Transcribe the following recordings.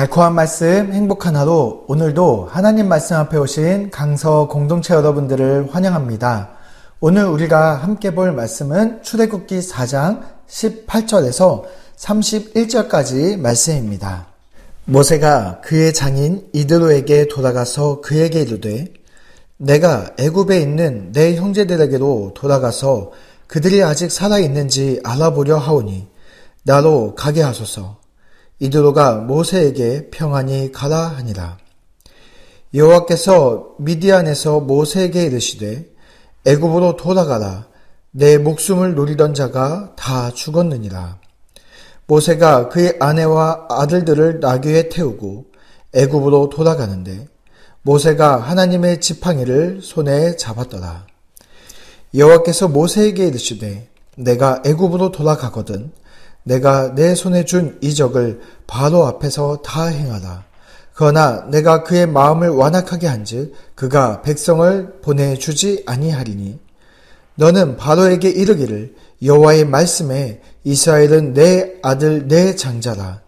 달콤한 말씀, 행복한 하루, 오늘도 하나님 말씀 앞에 오신 강서 공동체 여러분들을 환영합니다. 오늘 우리가 함께 볼 말씀은 출애굽기 4장 18절에서 31절까지 말씀입니다. 모세가 그의 장인 이드로에게 돌아가서 그에게 이르되 내가 애굽에 있는 내 형제들에게로 돌아가서 그들이 아직 살아있는지 알아보려 하오니 나로 가게 하소서. 이드로가 모세에게 평안히 가라 하니라. 여호와께서 미디안에서 모세에게 이르시되 애굽으로 돌아가라. 내 목숨을 노리던 자가 다 죽었느니라. 모세가 그의 아내와 아들들을 나귀에 태우고 애굽으로 돌아가는데 모세가 하나님의 지팡이를 손에 잡았더라. 여호와께서 모세에게 이르시되 내가 애굽으로 돌아가거든 내가 내 손에 준 이적을 바로 앞에서 다 행하라. 그러나 내가 그의 마음을 완악하게 한즉 그가 백성을 보내주지 아니하리니 너는 바로에게 이르기를 여호와의 말씀에 이스라엘은 내 아들 내 장자라.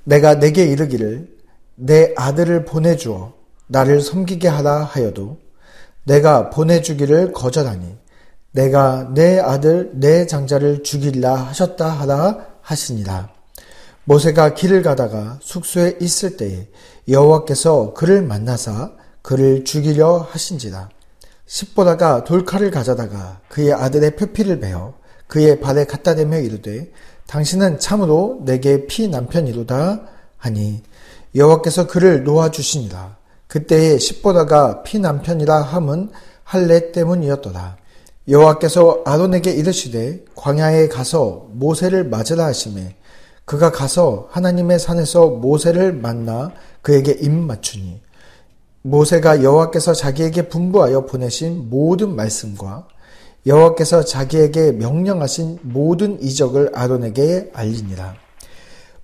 내가 내게 이르기를 내 아들을 보내주어 나를 섬기게 하라 하여도 내가 보내주기를 거절하니 내가 내 아들 내 장자를 죽이리라 하셨다 하라 하시니라. 모세가 길을 가다가 숙소에 있을 때에 여호와께서 그를 만나사 그를 죽이려 하신지라. 십보다가 돌칼을 가져다가 그의 아들의 표피를 베어 그의 발에 갖다 대며 이르되 당신은 참으로 내게 피 남편이로다 하니 여호와께서 그를 놓아주시니라. 그때에 십보다가 피 남편이라 함은 할례 때문이었더라. 여호와께서 아론에게 이르시되 광야에 가서 모세를 맞으라 하시매 그가 가서 하나님의 산에서 모세를 만나 그에게 입맞추니 모세가 여호와께서 자기에게 분부하여 보내신 모든 말씀과 여호와께서 자기에게 명령하신 모든 이적을 아론에게 알리니라.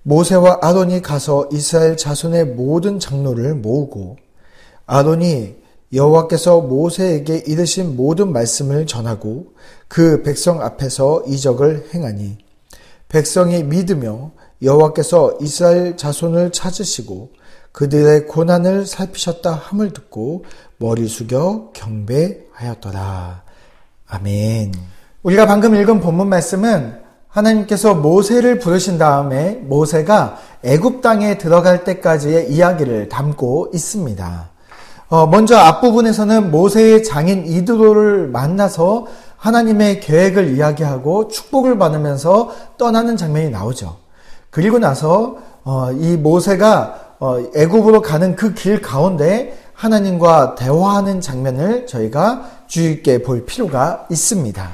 모세와 아론이 가서 이스라엘 자손의 모든 장로를 모으고 아론이 여호와께서 모세에게 이르신 모든 말씀을 전하고 그 백성 앞에서 이적을 행하니 백성이 믿으며 여호와께서 이스라엘 자손을 찾으시고 그들의 고난을 살피셨다 함을 듣고 머리 숙여 경배하였더라. 아멘. 우리가 방금 읽은 본문 말씀은 하나님께서 모세를 부르신 다음에 모세가 애굽 땅에 들어갈 때까지의 이야기를 담고 있습니다. 먼저 앞부분에서는 모세의 장인 이드로를 만나서 하나님의 계획을 이야기하고 축복을 받으면서 떠나는 장면이 나오죠. 그리고 나서 이 모세가 애굽으로 가는 그 길 가운데 하나님과 대화하는 장면을 저희가 주의 깊게 볼 필요가 있습니다.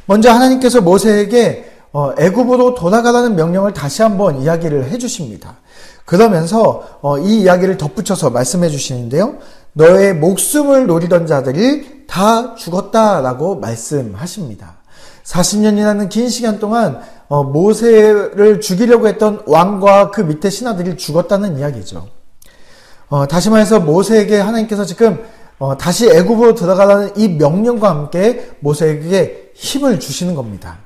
먼저 하나님께서 모세에게 애굽으로 돌아가라는 명령을 다시 한번 이야기를 해주십니다. 그러면서 이 이야기를 덧붙여서 말씀해 주시는데요. 너의 목숨을 노리던 자들이 다 죽었다라고 말씀하십니다. 40년이라는 긴 시간 동안 모세를 죽이려고 했던 왕과 그 밑에 신하들이 죽었다는 이야기죠. 다시 말해서 모세에게 하나님께서 지금 다시 애굽으로 들어가라는 이 명령과 함께 모세에게 힘을 주시는 겁니다.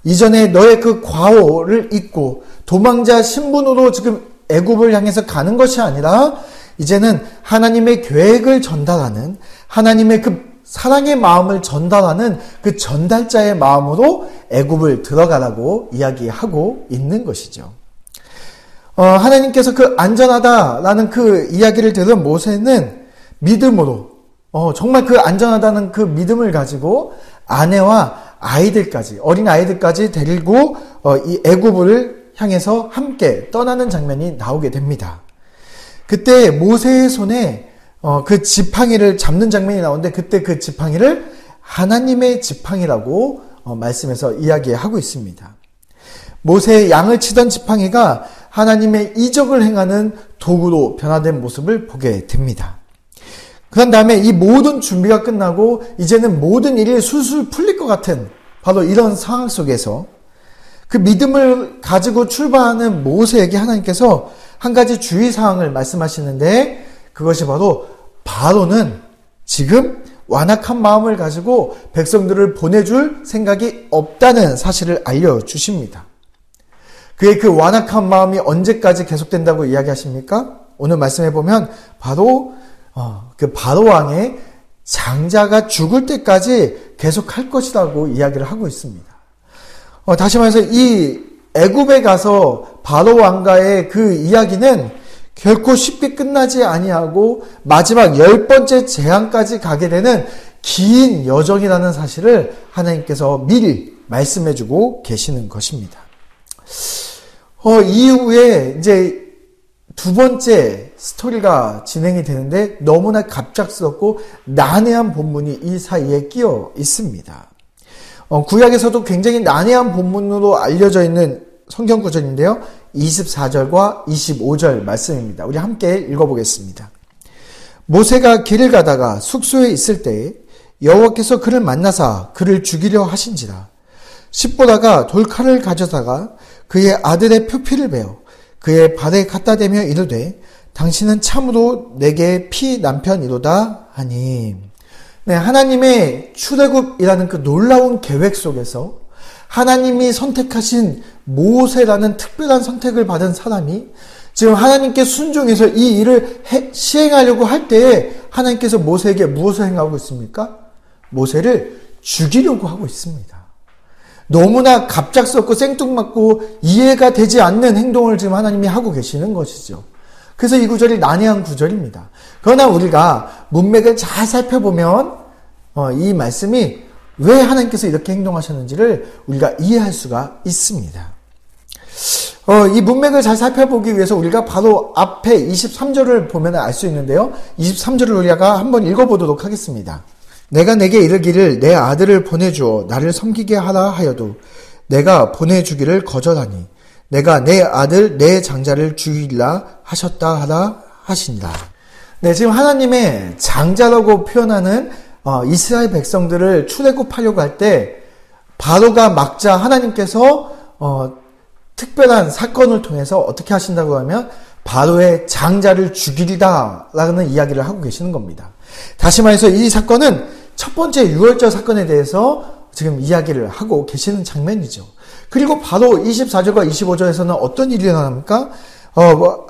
이전에 너의 그 과오를 잊고 도망자 신분으로 지금 애굽을 향해서 가는 것이 아니라 이제는 하나님의 계획을 전달하는 하나님의 그 사랑의 마음을 전달하는 그 전달자의 마음으로 애굽을 들어가라고 이야기하고 있는 것이죠. 하나님께서 그 안전하다라는 그 이야기를 들은 모세는 믿음으로 정말 그 안전하다는 그 믿음을 가지고 아내와 아이들까지 어린 아이들까지 데리고 이 애굽을 향해서 함께 떠나는 장면이 나오게 됩니다. 그때 모세의 손에 그 지팡이를 잡는 장면이 나오는데 그때 그 지팡이를 하나님의 지팡이라고 말씀에서 이야기하고 있습니다. 모세의 양을 치던 지팡이가 하나님의 이적을 행하는 도구로 변화된 모습을 보게 됩니다. 그런 다음에 이 모든 준비가 끝나고 이제는 모든 일이 술술 풀릴 것 같은 바로 이런 상황 속에서 그 믿음을 가지고 출발하는 모세에게 하나님께서 한 가지 주의사항을 말씀하시는데 그것이 바로는 지금 완악한 마음을 가지고 백성들을 보내줄 생각이 없다는 사실을 알려주십니다. 그의 그 완악한 마음이 언제까지 계속된다고 이야기하십니까? 오늘 말씀해 보면 바로 그 바로 왕의 장자가 죽을 때까지 계속할 것이라고 이야기를 하고 있습니다. 다시 말해서 이 애굽에 가서 바로 왕과의 그 이야기는 결코 쉽게 끝나지 아니하고 마지막 10번째 재앙까지 가게 되는 긴 여정이라는 사실을 하나님께서 미리 말씀해주고 계시는 것입니다. 이후에 이제 두 번째 스토리가 진행이 되는데 너무나 갑작스럽고 난해한 본문이 이 사이에 끼어 있습니다. 구약에서도 굉장히 난해한 본문으로 알려져 있는 성경 구절인데요. 24절과 25절 말씀입니다. 우리 함께 읽어보겠습니다. 모세가 길을 가다가 숙소에 있을 때에 여호와께서 그를 만나사 그를 죽이려 하신지라. 십보다가 돌칼을 가져다가 그의 아들의 표피를 베어 그의 발에 갖다 대며 이르되 당신은 참으로 내게 피 남편이로다 하니. 네, 하나님의 출애굽이라는 그 놀라운 계획 속에서 하나님이 선택하신 모세라는 특별한 선택을 받은 사람이 지금 하나님께 순종해서 이 일을 시행하려고 할 때에 하나님께서 모세에게 무엇을 행하고 있습니까? 모세를 죽이려고 하고 있습니다. 너무나 갑작스럽고 생뚱맞고 이해가 되지 않는 행동을 지금 하나님이 하고 계시는 것이죠. 그래서 이 구절이 난해한 구절입니다. 그러나 우리가 문맥을 잘 살펴보면 이 말씀이 왜 하나님께서 이렇게 행동하셨는지를 우리가 이해할 수가 있습니다. 이 문맥을 잘 살펴보기 위해서 우리가 바로 앞에 23절을 보면 알 수 있는데요. 23절을 우리가 한번 읽어보도록 하겠습니다. 내가 내게 이르기를 내 아들을 보내주어 나를 섬기게 하라 하여도 내가 보내주기를 거절하니 내가 내 아들 내 장자를 죽이라 하셨다 하라 하시니라. 네, 지금 하나님의 장자라고 표현하는 이스라엘 백성들을 출애굽하려고 할 때 바로가 막자 하나님께서 특별한 사건을 통해서 어떻게 하신다고 하면 바로의 장자를 죽이리다 라는 이야기를 하고 계시는 겁니다. 다시 말해서 이 사건은 첫 번째 유월절 사건에 대해서 지금 이야기를 하고 계시는 장면이죠. 그리고 바로 24절과 25절에서는 어떤 일이 일어납니까?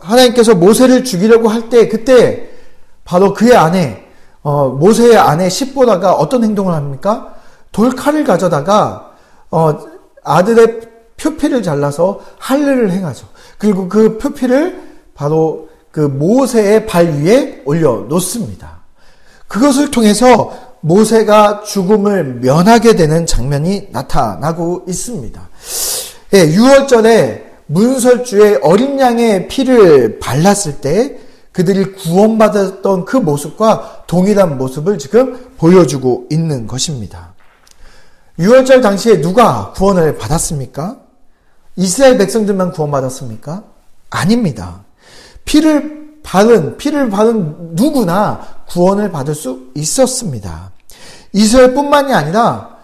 하나님께서 모세를 죽이려고 할 때 그때 바로 그의 아내 모세의 아내 십보다가 어떤 행동을 합니까? 돌칼을 가져다가 아들의 표피를 잘라서 할례를 행하죠. 그리고 그 표피를 바로 그 모세의 발 위에 올려 놓습니다. 그것을 통해서 모세가 죽음을 면하게 되는 장면이 나타나고 있습니다. 예, 6월절에 문설주에 어린 양의 피를 발랐을 때 그들이 구원받았던 그 모습과 동일한 모습을 지금 보여주고 있는 것입니다. 6월절 당시에 누가 구원을 받았습니까? 이스라엘 백성들만 구원받았습니까? 아닙니다. 피를 바른 누구나 구원을 받을 수 있었습니다. 이스라엘뿐만이 아니라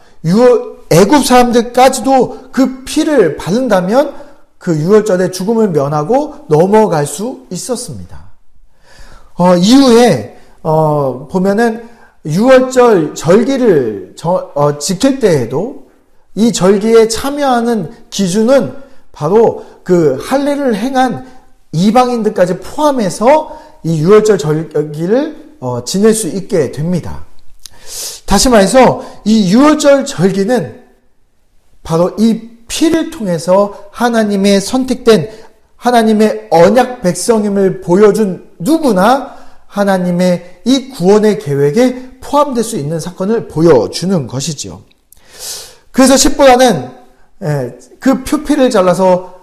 애굽 사람들까지도 그 피를 바른다면 그 유월절에 죽음을 면하고 넘어갈 수 있었습니다. 이후에 보면은 유월절 절기를 지킬 때에도 이 절기에 참여하는 기준은 바로 그 할례를 행한 이방인들까지 포함해서 이 유월절 절기를 지낼 수 있게 됩니다. 다시 말해서 이 유월절 절기는 바로 이 피를 통해서 하나님의 선택된 하나님의 언약 백성임을 보여준 누구나 하나님의 이 구원의 계획에 포함될 수 있는 사건을 보여주는 것이죠. 그래서 십보다는 그 표피를 잘라서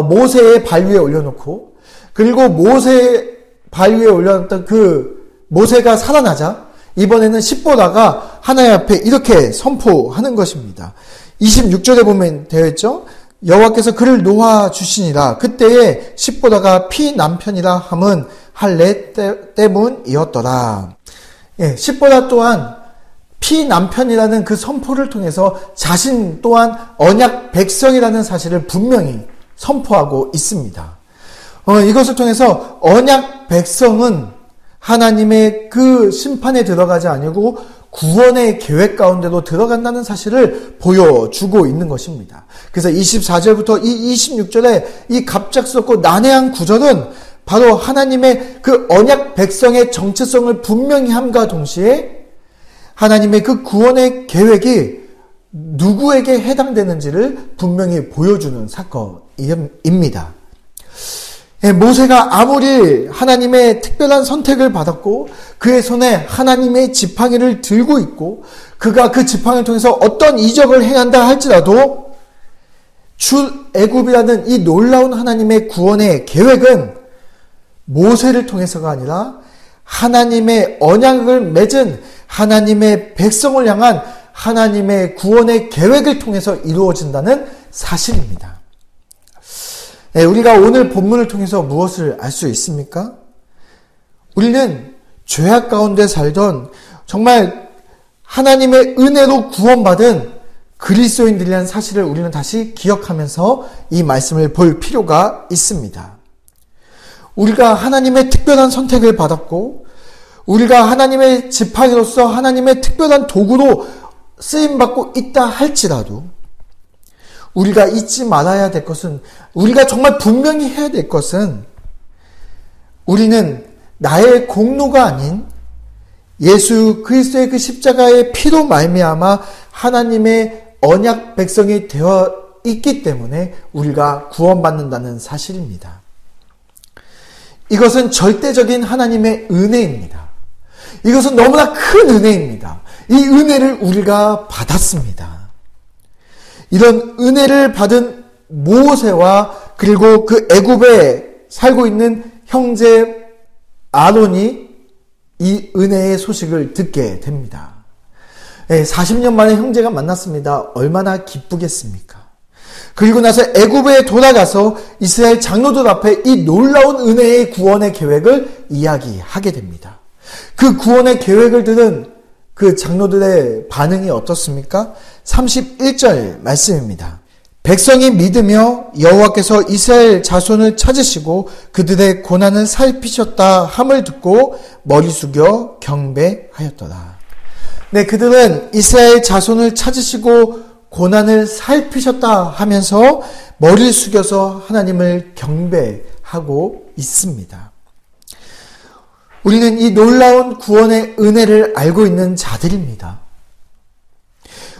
모세의 발 위에 올려놓고 그리고 모세의 발 위에 올려놨던 그 모세가 살아나자 이번에는 십보다가 하나님 앞에 이렇게 선포하는 것입니다. 26절에 보면 되어 있죠. 여호와께서 그를 놓아 주시니라. 그때에 십보다가 피 남편이라 함은 할례 때문이었더라. 예, 십보다 또한 피 남편이라는 그 선포를 통해서 자신 또한 언약 백성이라는 사실을 분명히 선포하고 있습니다. 이것을 통해서 언약 백성은 하나님의 그 심판에 들어가지 아니고 구원의 계획 가운데로 들어간다는 사실을 보여주고 있는 것입니다. 그래서 24절부터 이 26절에 이 갑작스럽고 난해한 구절은 바로 하나님의 그 언약 백성의 정체성을 분명히 함과 동시에 하나님의 그 구원의 계획이 누구에게 해당되는지를 분명히 보여주는 사건입니다. 모세가 아무리 하나님의 특별한 선택을 받았고 그의 손에 하나님의 지팡이를 들고 있고 그가 그 지팡이를 통해서 어떤 이적을 행한다 할지라도 출애굽이라는 이 놀라운 하나님의 구원의 계획은 모세를 통해서가 아니라 하나님의 언약을 맺은 하나님의 백성을 향한 하나님의 구원의 계획을 통해서 이루어진다는 사실입니다. 우리가 오늘 본문을 통해서 무엇을 알 수 있습니까? 우리는 죄악 가운데 살던 정말 하나님의 은혜로 구원받은 그리스도인들이라는 사실을 우리는 다시 기억하면서 이 말씀을 볼 필요가 있습니다. 우리가 하나님의 특별한 선택을 받았고 우리가 하나님의 지팡이로서 하나님의 특별한 도구로 쓰임받고 있다 할지라도 우리가 잊지 말아야 될 것은, 우리가 정말 분명히 해야 될 것은 우리는 나의 공로가 아닌 예수 그리스도의 그 십자가의 피로 말미암아 하나님의 언약 백성이 되어 있기 때문에 우리가 구원받는다는 사실입니다. 이것은 절대적인 하나님의 은혜입니다. 이것은 너무나 큰 은혜입니다. 이 은혜를 우리가 받았습니다. 이런 은혜를 받은 모세와 그리고 그 애굽에 살고 있는 형제 아론이 이 은혜의 소식을 듣게 됩니다. 40년 만에 형제가 만났습니다. 얼마나 기쁘겠습니까? 그리고 나서 애굽에 돌아가서 이스라엘 장로들 앞에 이 놀라운 은혜의 구원의 계획을 이야기하게 됩니다. 그 구원의 계획을 들은 그 장로들의 반응이 어떻습니까? 31절 말씀입니다. 백성이 믿으며 여호와께서 이스라엘 자손을 찾으시고 그들의 고난을 살피셨다 함을 듣고 머리 숙여 경배하였더라. 네, 그들은 이스라엘 자손을 찾으시고 고난을 살피셨다 하면서 머리를 숙여서 하나님을 경배하고 있습니다. 우리는 이 놀라운 구원의 은혜를 알고 있는 자들입니다.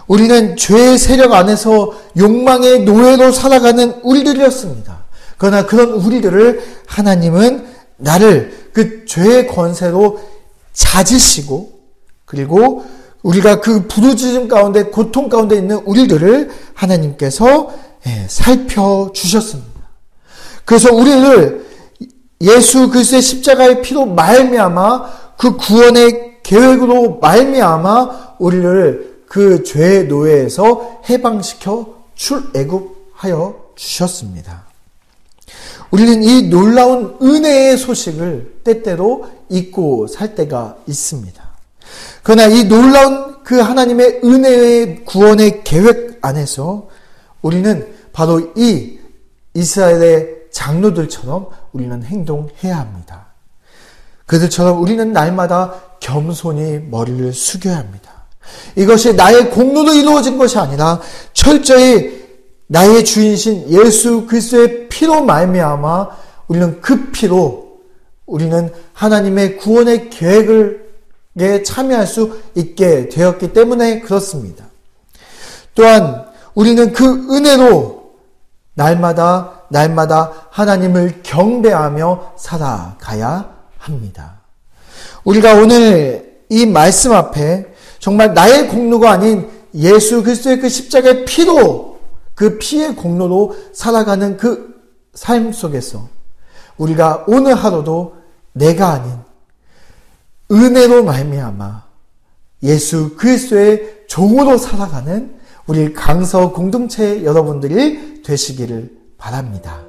우리는 죄의 세력 안에서 욕망의 노예로 살아가는 우리들이었습니다. 그러나 그런 우리들을 하나님은 나를 그 죄의 권세로 찾으시고 그리고 우리가 그 부르짖음 가운데 고통 가운데 있는 우리들을 하나님께서 살펴주셨습니다. 그래서 우리를 예수 그리스도의 십자가의 피로 말미암아 그 구원의 계획으로 말미암아 우리를 그 죄의 노예에서 해방시켜 출애굽하여 주셨습니다. 우리는 이 놀라운 은혜의 소식을 때때로 잊고 살 때가 있습니다. 그러나 이 놀라운 그 하나님의 은혜의 구원의 계획 안에서 우리는 바로 이 이스라엘의 장로들처럼 우리는 행동해야 합니다. 그들처럼 우리는 날마다 겸손히 머리를 숙여야 합니다. 이것이 나의 공로로 이루어진 것이 아니라 철저히 나의 주인이신 예수 그리스도의 피로 말미암아 우리는 그 피로 우리는 하나님의 구원의 계획에 참여할 수 있게 되었기 때문에 그렇습니다. 또한 우리는 그 은혜로 날마다 하나님을 경배하며 살아가야 합니다. 우리가 오늘 이 말씀 앞에 정말 나의 공로가 아닌 예수 그리스도의 그 십자가의 피로 그 피의 공로로 살아가는 그 삶 속에서 우리가 오늘 하루도 내가 아닌 은혜로 말미암아 예수 그리스도의 종으로 살아가는 우리 강서 공동체 여러분들이 되시기를 바랍니다.